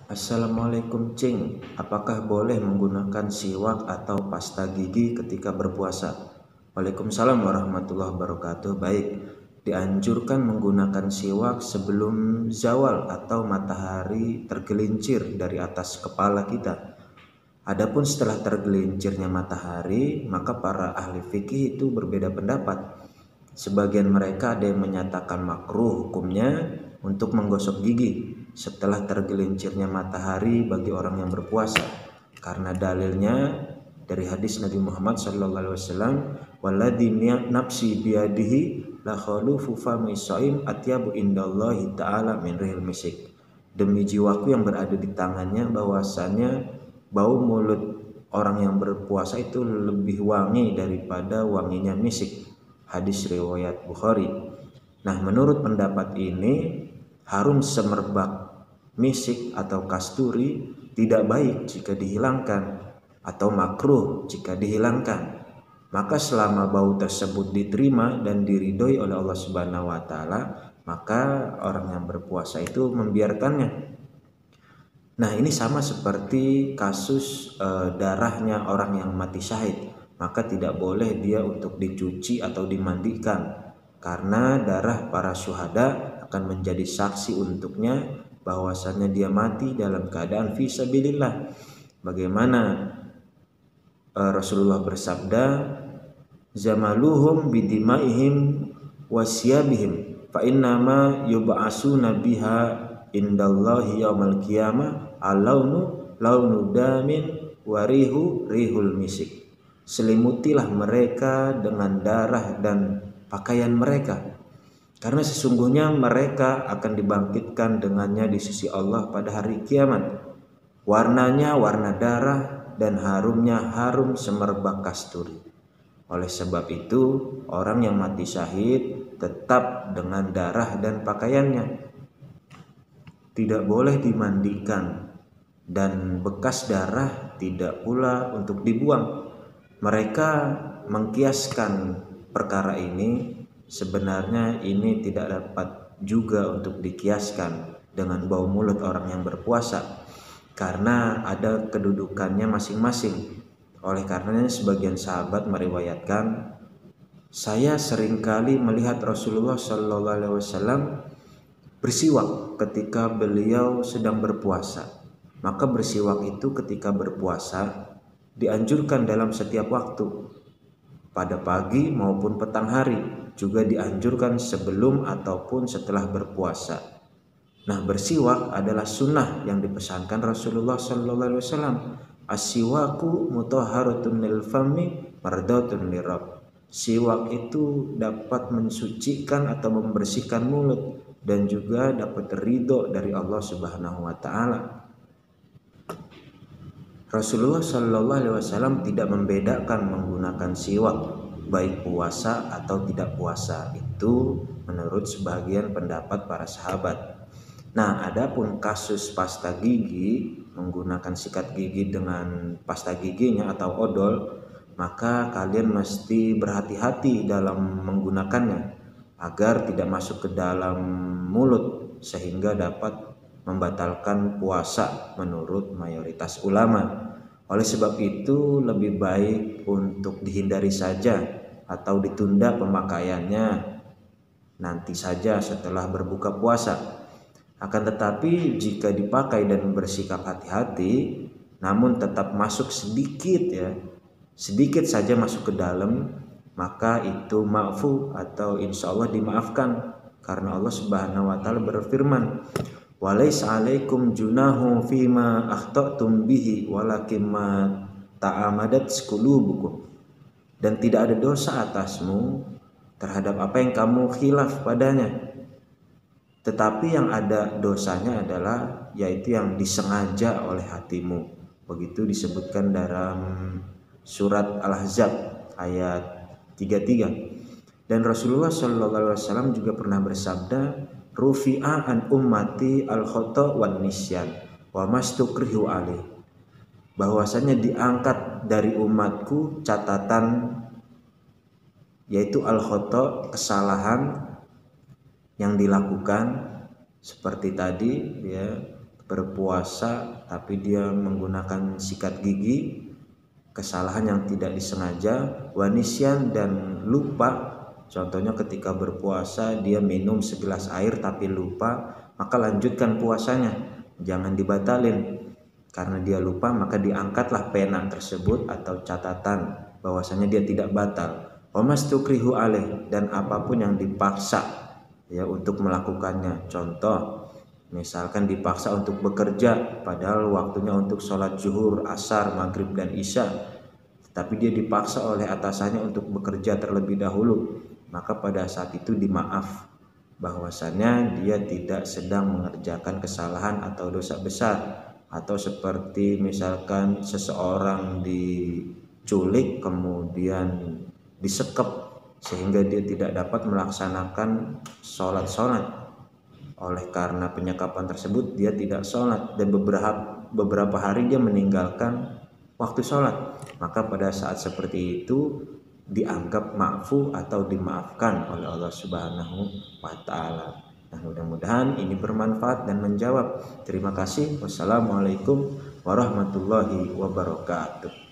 Assalamualaikum Cing, apakah boleh menggunakan siwak atau pasta gigi ketika berpuasa? Waalaikumsalam warahmatullahi wabarakatuh. Baik, dianjurkan menggunakan siwak sebelum zawal atau matahari tergelincir dari atas kepala kita. Adapun setelah tergelincirnya matahari, maka para ahli fikih itu berbeda pendapat. Sebagian mereka ada yang menyatakan makruh hukumnya untuk menggosok gigi setelah tergelincirnya matahari bagi orang yang berpuasa, karena dalilnya dari hadis Nabi Muhammad SAW, "Walladzi nafsi biyadihi la khalufu fami shaim atyabu indallahi ta'ala min rihil misik." Demi jiwaku yang berada di tangannya, bahwasanya bau mulut orang yang berpuasa itu lebih wangi daripada wanginya misik. Hadis riwayat Bukhari. Nah, menurut pendapat ini, harum semerbak misik atau kasturi tidak baik jika dihilangkan atau makruh jika dihilangkan. Maka selama bau tersebut diterima dan diridhoi oleh Allah Subhanahu wa taala, maka orang yang berpuasa itu membiarkannya. Nah, ini sama seperti kasus darahnya orang yang mati syahid. Maka tidak boleh dia untuk dicuci atau dimandikan, karena darah para syuhada akan menjadi saksi untuknya bahwasannya dia mati dalam keadaan fisabilillah. Bagaimana Rasulullah bersabda, "Zamaluhum bidimaihim wasyabihim fa innama yub'asuna biha indallahi yaumal qiyamah alaunu launu damin warihu rihul misik." Selimutilah mereka dengan darah dan pakaian mereka, karena sesungguhnya mereka akan dibangkitkan dengannya di sisi Allah pada hari kiamat. Warnanya warna darah dan harumnya harum semerbak kasturi. Oleh sebab itu, orang yang mati syahid tetap dengan darah dan pakaiannya, tidak boleh dimandikan, dan bekas darah tidak pula untuk dibuang. Mereka mengkiaskan perkara ini, sebenarnya ini tidak dapat juga untuk dikiaskan dengan bau mulut orang yang berpuasa, karena ada kedudukannya masing-masing. Oleh karenanya sebagian sahabat meriwayatkan, "Saya seringkali melihat Rasulullah SAW bersiwak ketika beliau sedang berpuasa." Maka bersiwak itu ketika berpuasa dianjurkan dalam setiap waktu, pada pagi maupun petang hari, juga dianjurkan sebelum ataupun setelah berpuasa. Nah, bersiwak adalah sunnah yang dipesankan Rasulullah SAW. As-siwaku mutahharatun lil fami mardatun lirabb. Siwak itu dapat mensucikan atau membersihkan mulut dan juga dapat ridho dari Allah Subhanahu wa taala. Rasulullah SAW tidak membedakan menggunakan siwak baik puasa atau tidak puasa. Itu menurut sebagian pendapat para sahabat. Nah, adapun kasus pasta gigi, menggunakan sikat gigi dengan pasta giginya atau odol, maka kalian mesti berhati-hati dalam menggunakannya agar tidak masuk ke dalam mulut sehingga dapat membatalkan puasa menurut mayoritas ulama. Oleh sebab itu lebih baik untuk dihindari saja atau ditunda pemakaiannya nanti saja setelah berbuka puasa. Akan tetapi jika dipakai dan bersikap hati-hati, namun tetap masuk sedikit saja masuk ke dalam, maka itu ma'fu atau insya Allah dimaafkan, karena Allah Subhanahu wa taala berfirman, "Walaisa 'alaikum junahu fima akhta'tum bihi walakin ma ta'amadat qulubukum." Dan tidak ada dosa atasmu terhadap apa yang kamu khilaf padanya, tetapi yang ada dosanya adalah yaitu yang disengaja oleh hatimu. Begitu disebutkan dalam surat Al-Ahzab ayat 33. Dan Rasulullah SAW juga pernah bersabda, "Rufi'a an ummati al-khata' wan nisyan wa mastukrihu alaih." Bahwasanya diangkat dari umatku catatan, yaitu al-khata', kesalahan yang dilakukan seperti tadi ya, berpuasa tapi dia menggunakan sikat gigi, kesalahan yang tidak disengaja, wanisyan dan lupa. Contohnya ketika berpuasa dia minum segelas air tapi lupa, maka lanjutkan puasanya, jangan dibatalin. Karena dia lupa maka diangkatlah pena tersebut atau catatan bahwasanya dia tidak batal. Wa mastukrihu alaih, dan apapun yang dipaksa ya untuk melakukannya. Contoh, misalkan dipaksa untuk bekerja padahal waktunya untuk sholat zuhur, asar, maghrib dan isya, tapi dia dipaksa oleh atasannya untuk bekerja terlebih dahulu, maka pada saat itu dimaaf bahwasannya dia tidak sedang mengerjakan kesalahan atau dosa besar. Atau seperti misalkan seseorang diculik kemudian disekep sehingga dia tidak dapat melaksanakan sholat, oleh karena penyekapan tersebut dia tidak sholat dan beberapa hari dia meninggalkan waktu sholat, maka pada saat seperti itu dianggap ma'fu atau dimaafkan oleh Allah Subhanahu wa ta'ala. Nah, mudah-mudahan ini bermanfaat dan menjawab. Terima kasih. Wassalamualaikum warahmatullahi wabarakatuh.